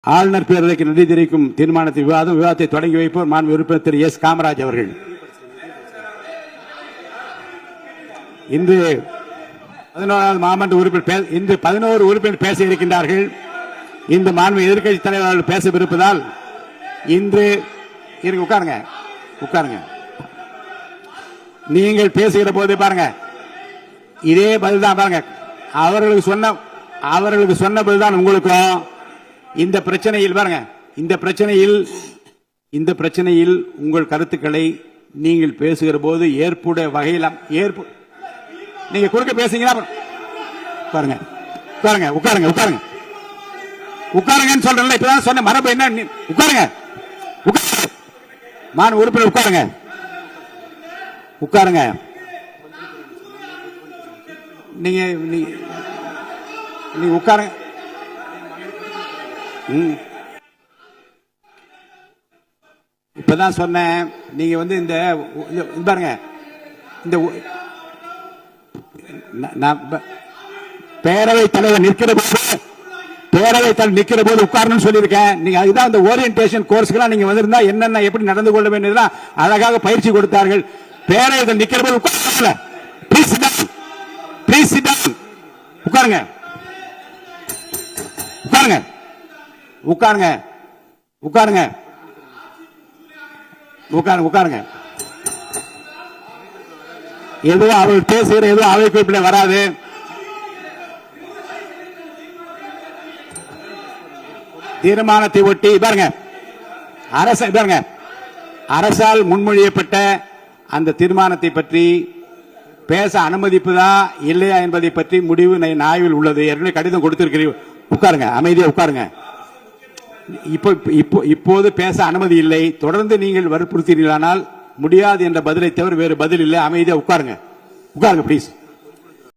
ஆளுநர் பேரவைக்கு நன்றி தெரிவிக்கும் தீர்மானத்தை விவாதத்தை தொடங்கி வைப்போர் மாண்பு உறுப்பினர் திரு எஸ் காமராஜ் அவர்கள். இன்று 11வது மாமன்ற உறுப்பினர் இன்று 11 உறுப்பினர் பேச இருக்கின்றார்கள். இந்த மாண்பு எதிர்க்கட்சி தலைவர்கள் பேசவிருப்பதால் இன்று உட்காருங்க உட்காருங்க. நீங்கள் பேசுகிற போது பாருங்க, இதே பதில் தான் பாருங்க. அவர்களுக்கு சொன்ன பதில்தான் உங்களுக்கும். இந்த பிரச்சனையில் பாருங்க, இந்த பிரச்சனையில் உங்கள் கருத்துக்களை நீங்கள் பேசுகிற போது ஏற்புடைய வகையில் நீங்க குறுக்க பேசுறீங்களா? பாருங்க உட்காருங்க உட்காருங்க உட்காருங்க உட்காருங்கன்னு சொல்றேன். இப்பதான் சொன்ன மரபு என்ன? உட்காருங்க மான் உறுப்பினர் உட்காருங்க உட்காருங்க. நீங்க உட்காருங்க. இப்பதான் சொன்னேன். நீங்க இந்த பாருங்க, இந்த பேரவைத் தலைவர் நிற்கிற போது உட்காரணும்னு சொல்லியிருக்கேன். நீங்க அதுதான் அந்த ஓரியன்டேஷன் கோர்ஸ்க்கு நீங்க வந்திருந்தா என்னென்ன எப்படி நடந்து கொள்ள வேண்டியதுதான் அழகாக பயிற்சி கொடுத்தார்கள். பேரவையில் நிற்கிற போது உட்கார உட்காருங்க உட்காருங்க உட்காருங்க உட்காருங்க உட்காருங்க உட்காருங்க. எதுவும் அவர்கள் பேசுகிற எதுவும் அவை குறிப்பிட வராது. தீர்மானத்தை ஒட்டி பாருங்க, அரசால் முன்மொழியப்பட்ட அந்த தீர்மானத்தை பற்றி பேச அனுமதிப்பதா இல்லையா என்பதை பற்றி முடிவு ஆய்வில் உள்ளது. ஏற்கனவே கடிதம் கொடுத்திருக்கிறீர்கள். உட்காருங்க, அமைதியா உட்காருங்க. இப்போது பேச அனுமதி இல்லை. தொடர்ந்து நீங்கள் வற்புறுத்தீர்களானால் முடியாது என்ற பதிலை தவிர வேறு பதில் இல்லை. அமைதியா உட்காருங்க உட்காருங்க ப்ளீஸ்.